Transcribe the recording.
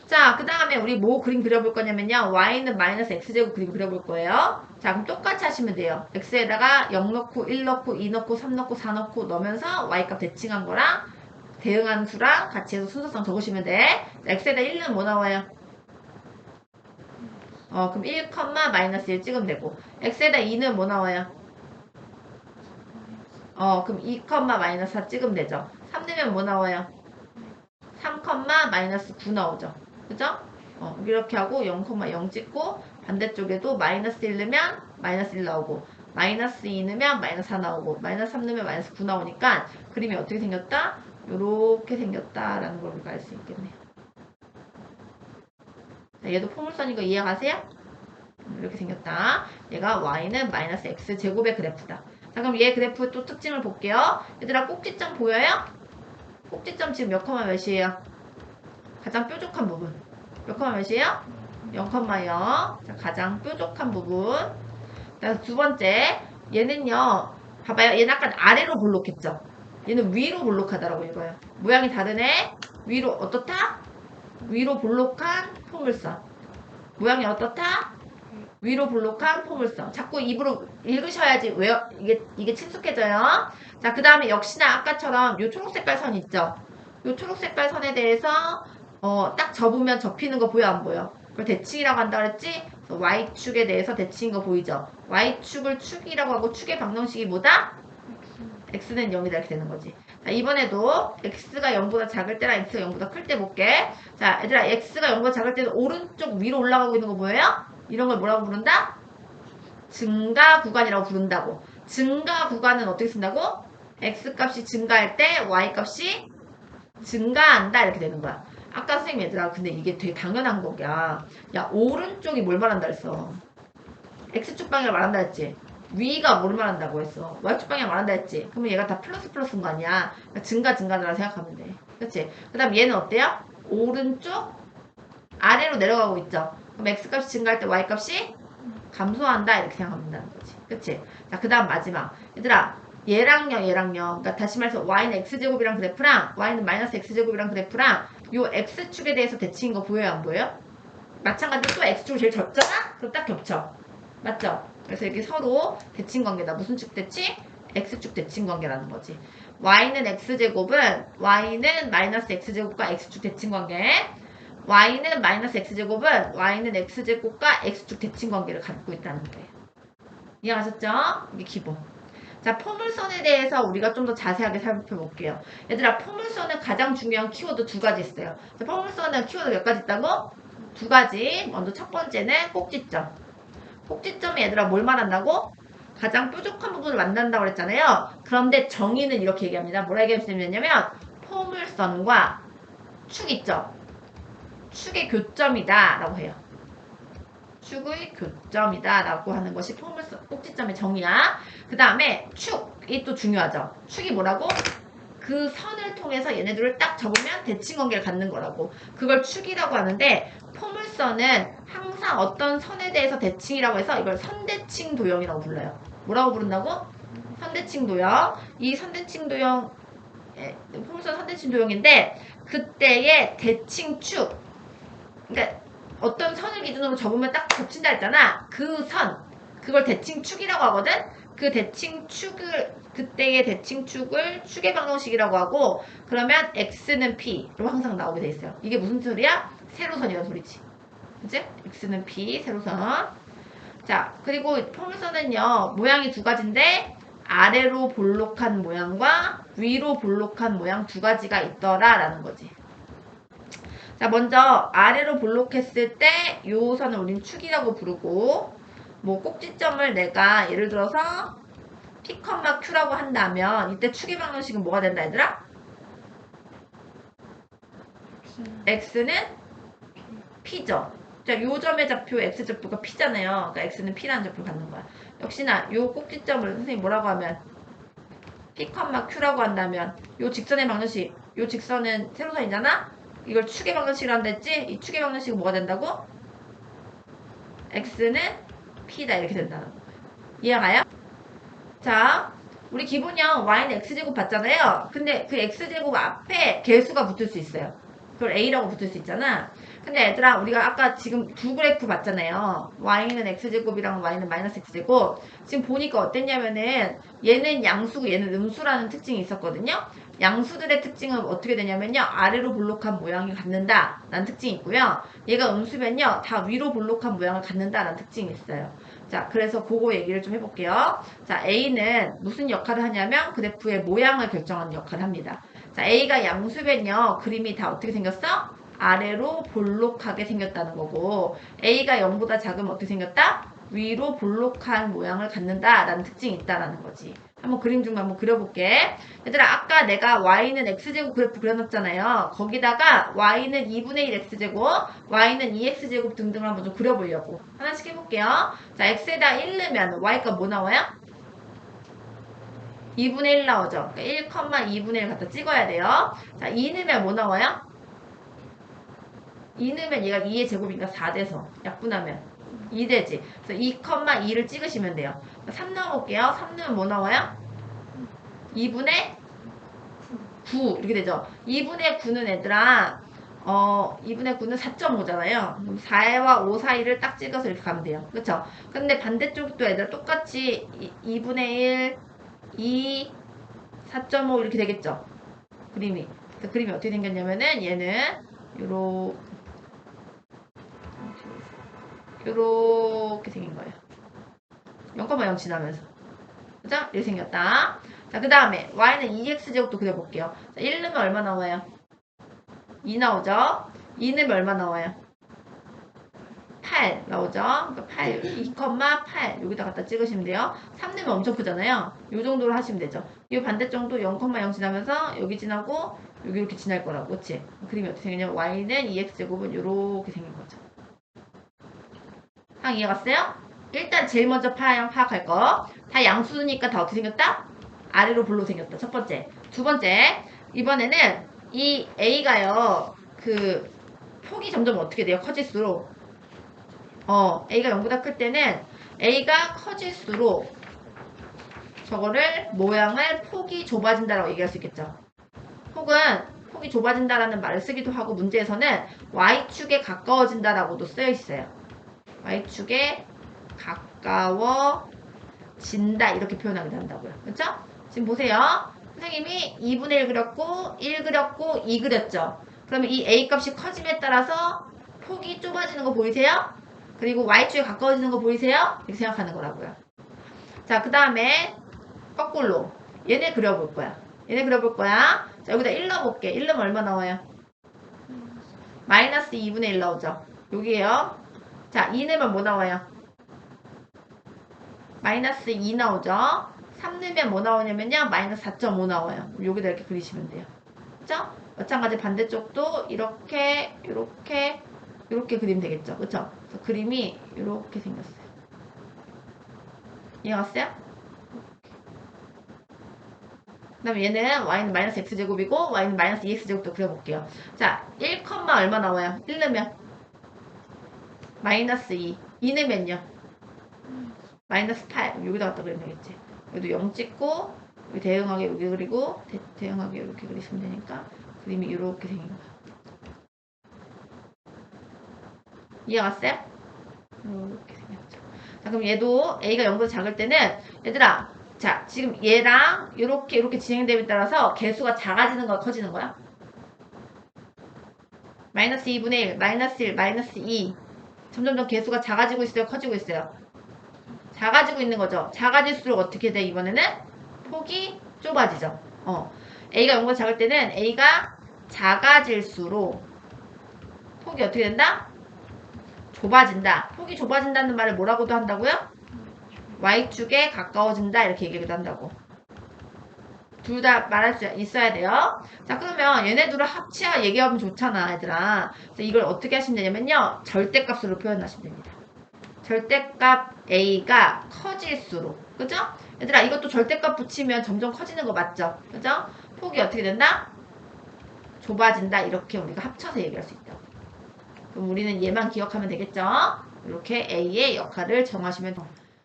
자, 그 다음에 우리 뭐 그림 그려볼 거냐면요. y는 마이너스 x제곱 그림 그려볼 거예요. 자, 그럼 똑같이 하시면 돼요. x에다가 0 넣고 1 넣고 2 넣고 3 넣고 4 넣고 넣으면서 y값 대칭한 거랑 대응한 수랑 같이 해서 순서상 적으시면 돼. 자, x에다 1은 뭐 나와요? 그럼 1, 마이너스 1 찍으면 되고. x에다 2는 뭐 나와요? 그럼 2, 마이너스 4 찍으면 되죠. 3 넣으면 뭐 나와요? 3, 마이너스 9 나오죠. 그죠? 이렇게 하고 0, 0 찍고 반대쪽에도 마이너스 1 넣으면 마이너스 1 나오고 마이너스 2 넣으면 마이너스 4 나오고 마이너스 3 넣으면 마이너스 9 나오니까 그림이 어떻게 생겼다? 요렇게 생겼다라는 걸 우리가 알 수 있겠네요. 자, 얘도 포물선인 거 이해가세요? 이렇게 생겼다. 얘가 y는 마이너스 x제곱의 그래프다. 자, 그럼 얘 그래프 또 특징을 볼게요. 얘들아 꼭지점 보여요? 꼭지점 지금 몇 컴마 몇이에요? 가장 뾰족한 부분. 몇 컴마 몇이에요? 0, 0. 자, 가장 뾰족한 부분. 자, 두 번째. 얘는요. 봐봐요. 얘는 아까 아래로 볼록했죠? 얘는 위로 볼록하다라고 읽어요. 모양이 다르네. 위로 어떻다? 위로 볼록한 포물선. 모양이 어떻다? 위로 볼록한 포물선. 자꾸 입으로 읽으셔야지 왜요? 이게 친숙해져요. 자, 그 다음에 역시나 아까처럼 요 초록색깔 선 있죠? 요 초록색깔 선에 대해서 딱 접으면 접히는 거 보여 안 보여? 그걸 대칭이라고 한다 그랬지? 그래서 Y축에 대해서 대칭인 거 보이죠? Y축을 축이라고 하고 축의 방정식이 뭐다? X는 0이다 이렇게 되는 거지. 자, 이번에도 X가 0보다 작을 때랑 X가 0보다 클 때 볼게. 자, 얘들아 X가 0보다 작을 때는 오른쪽 위로 올라가고 있는 거 보여요? 이런 걸 뭐라고 부른다? 증가 구간이라고 부른다고. 증가 구간은 어떻게 쓴다고? X값이 증가할 때 Y값이 증가한다 이렇게 되는 거야. 아까 선생님 얘들아 근데 이게 되게 당연한 거야. 야 오른쪽이 뭘 말한다 했어? X축 방향을 말한다 했지. 위가 뭘 말한다고 했어? Y축 방향 말한다 했지. 그러면 얘가 다 플러스 플러스인 거 아니야. 그러니까 증가라고 생각하면 돼. 그렇지? 그 다음 얘는 어때요? 오른쪽 아래로 내려가고 있죠. 그럼 X값이 증가할 때 Y값이 감소한다 이렇게 생각하면 된다는 거지. 그치? 자, 그 다음 마지막. 얘들아 얘랑요. 그러니까 다시 말해서 y는 x제곱이랑 그래프랑 y는 마이너스 x제곱이랑 그래프랑 요 x축에 대해서 대칭인 거 보여요 안 보여요? 마찬가지로 또 x축을 제일 적잖아? 그럼 딱 겹쳐. 맞죠? 그래서 이렇게 서로 대칭 관계다. 무슨 축 대칭? x축 대칭 관계라는 거지. y는 마이너스 x제곱과 x축 대칭 관계. y는 마이너스 x제곱은 y는 x제곱과 x축 대칭 관계를 갖고 있다는 거예요. 이해하셨죠? 이게 기본. 자, 포물선에 대해서 우리가 좀 더 자세하게 살펴볼게요. 얘들아, 포물선은 가장 중요한 키워드 두 가지 있어요. 자, 포물선은 키워드 몇 가지 있다고? 두 가지. 먼저 첫 번째는 꼭지점. 꼭지점이 얘들아 뭘 말한다고? 가장 뾰족한 부분을 만난다고 그랬잖아요. 그런데 정의는 이렇게 얘기합니다. 뭐라 얘기하냐면 포물선과 축 있죠? 축의 교점이다 라고 해요. 축의 교점이다 라고 하는 것이 포물선 꼭지점의 정의야. 그 다음에 축이 또 중요하죠. 축이 뭐라고? 그 선을 통해서 얘네들을 딱 접으면 대칭 관계를 갖는 거라고. 그걸 축이라고 하는데 포물선은 항상 어떤 선에 대해서 대칭이라고 해서 이걸 선대칭 도형이라고 불러요. 뭐라고 부른다고? 선대칭 도형. 이 선대칭 도형 포물선 선대칭 도형인데 그때의 대칭 축 그러니까 어떤 선을 기준으로 접으면 딱 겹친다 했잖아. 그 선, 그걸 대칭축이라고 하거든. 그 대칭축을 그때의 대칭축을 축의 방정식이라고 하고 그러면 x는 p로 항상 나오게 돼 있어요. 이게 무슨 소리야? 세로선이라는 소리지. 그치? x는 p 세로선. 자, 그리고 포물선은요 모양이 두 가지인데 아래로 볼록한 모양과 위로 볼록한 모양 두 가지가 있더라라는 거지. 자, 먼저 아래로 볼록했을 때 요 선을 우린 축이라고 부르고 뭐 꼭지점을 내가 예를 들어서 P, Q라고 한다면 이때 축의 방정식은 뭐가 된다 얘들아? X는 P죠. 자, 요 점의 좌표 X좌표가 P잖아요. 그러니까 X는 P라는 좌표를 갖는 거야. 역시나 요 꼭지점을 선생님 뭐라고 하면 P, Q라고 한다면 요 직선의 방정식 요 직선은 세로선이잖아? 이걸 축의 방정식이라 한다 했지? 이 축의 방정식은 뭐가 된다고? x는 p다 이렇게 된다는 거예요. 이해가요? 자, 우리 기본형 y는 x제곱 봤잖아요. 근데 그 x제곱 앞에 개수가 붙을 수 있어요. 그걸 A라고 붙을 수 있잖아. 근데 얘들아, 우리가 아까 지금 두 그래프 봤잖아요. Y는 X제곱이랑 Y는 마이너스 X제곱. 지금 보니까 어땠냐면은 얘는 양수고 얘는 음수라는 특징이 있었거든요. 양수들의 특징은 어떻게 되냐면요. 아래로 볼록한 모양이 갖는다 라는 특징이 있고요. 얘가 음수면요. 다 위로 볼록한 모양을 갖는다 라는 특징이 있어요. 자, 그래서 그거 얘기를 좀 해볼게요. 자, A는 무슨 역할을 하냐면 그래프의 모양을 결정하는 역할을 합니다. 자, A가 양수면요. 그림이 다 어떻게 생겼어? 아래로 볼록하게 생겼다는 거고, A가 0보다 작으면 어떻게 생겼다? 위로 볼록한 모양을 갖는다라는 특징이 있다라는 거지. 한번 그림 좀 한번 그려볼게. 얘들아, 아까 내가 y는 x제곱 그래프 그려놨잖아요. 거기다가 y는 2분의 1 x제곱, y는 2x제곱 등등을 한번 좀 그려보려고. 하나씩 해볼게요. 자, x에다 1 넣으면 y가 뭐 나와요? 2분의 1 나오죠. 그러니까 1,2분의 1 갖다 찍어야 돼요. 자, 2 넣으면 뭐 나와요? 2 넣으면 얘가 2의 제곱이니까 4돼서 약분하면 2 되지. 그래서 2,2를 찍으시면 돼요. 3 넣어볼게요. 3 넣으면 뭐 나와요? 2분의 9 이렇게 되죠. 2분의 9는 얘들아 2분의 9는 4.5잖아요. 4와 5 사이를 딱 찍어서 이렇게 가면 돼요. 그렇죠? 근데 반대쪽도 얘들아 똑같이 2분의 1, 2, 4.5 이렇게 되겠죠. 그림이. 그래서 그림이 어떻게 생겼냐면은 얘는 요렇게 생긴 거예요. 0,0 지나면서. 그죠? 이렇게 생겼다. 자, 그 다음에 y는 2x제곱도 그려볼게요. 자, 1 넣으면 얼마 나와요? 2 나오죠? 2 넣으면 얼마 나와요? 8 나오죠? 그러니까 8, 2,8 여기다 갖다 찍으시면 돼요. 3 넣으면 엄청 크잖아요. 이 정도로 하시면 되죠. 이 반대쪽도 0,0 지나면서 여기 지나고 여기 이렇게 지날 거라고. 그치? 그림이 어떻게 생겼냐면 y는 2x제곱은 이렇게 생긴 거죠. 상황 이해갔어요? 일단 제일 먼저 파악할 거. 다 양수니까 다 어떻게 생겼다? 아래로 볼로 생겼다. 첫 번째. 두 번째. 이번에는 이 A가요. 그 폭이 점점 어떻게 돼요? 커질수록. A가 0보다 클 때는 A가 커질수록 저거를 모양을 폭이 좁아진다라고 얘기할 수 있겠죠. 폭이 좁아진다라는 말을 쓰기도 하고 문제에서는 Y축에 가까워진다라고도 쓰여 있어요. Y축에 가까워진다 이렇게 표현하기도 한다고요. 그렇죠? 지금 보세요. 선생님이 2분의 1 그렸고 1 그렸고 2 그렸죠. 그러면 이 A 값이 커짐에 따라서 폭이 좁아지는 거 보이세요? 그리고 Y축에 가까워지는 거 보이세요? 이렇게 생각하는 거라고요. 자, 그 다음에 거꾸로 얘네 그려볼 거야. 자, 여기다 1 넣어볼게. 1 넣으면 얼마 나와요? 마이너스 2분의 1 나오죠. 여기에요. 자, 2 넣으면 뭐 나와요? 마이너스 2 나오죠. 3 넣으면 뭐 나오냐면요. 마이너스 4.5 나와요. 여기다 이렇게 그리시면 돼요. 그죠? 마찬가지 반대쪽도 이렇게 그리면 되겠죠. 그쵸? 그래서 그림이 이렇게 생겼어요. 이해갔어요? 그 다음에 얘는 y는 마이너스 x제곱이고 y는 마이너스 2x제곱도 그려볼게요. 자, 1, 얼마 나와요? 1 넣으면 마이너스 2. 2 넣으면요. 마이너스 8. 여기다 갖다 그리면 되겠지. 여기도 0 찍고 여기 대응하게 여기 그리고 대응하게 이렇게 그리시면 되니까 그림이 이렇게 생긴 거야. 이해갔어요? 이렇게 생겼죠. 자, 그럼 얘도 A가 0보다 작을 때는 얘들아, 자, 지금 얘랑 이렇게 진행됨에 따라서 개수가 작아지는 거야, 커지는 거야? 마이너스 2분의 1, 마이너스 1, 마이너스 2. 점점점 개수가 작아지고 있어요, 커지고 있어요? 작아지고 있는 거죠. 작아질수록 어떻게 돼, 이번에는? 폭이 좁아지죠. A가 0보다 작을 때는 A가 작아질수록 폭이 어떻게 된다? 좁아진다. 폭이 좁아진다는 말을 뭐라고도 한다고요? Y축에 가까워진다 이렇게 얘기도 한다고. 둘 다 말할 수 있어야 돼요. 자, 그러면 얘네 둘을 합치아 얘기하면 좋잖아, 얘들아. 그래서 이걸 어떻게 하시면 되냐면요. 절대값으로 표현하시면 됩니다. 절대값 A가 커질수록. 그죠? 얘들아, 이것도 절대값 붙이면 점점 커지는 거 맞죠? 그죠? 폭이 어떻게 된다? 좁아진다. 이렇게 우리가 합쳐서 얘기할 수 있다고. 그럼 우리는 얘만 기억하면 되겠죠? 이렇게 A의 역할을 정하시면 됩니다.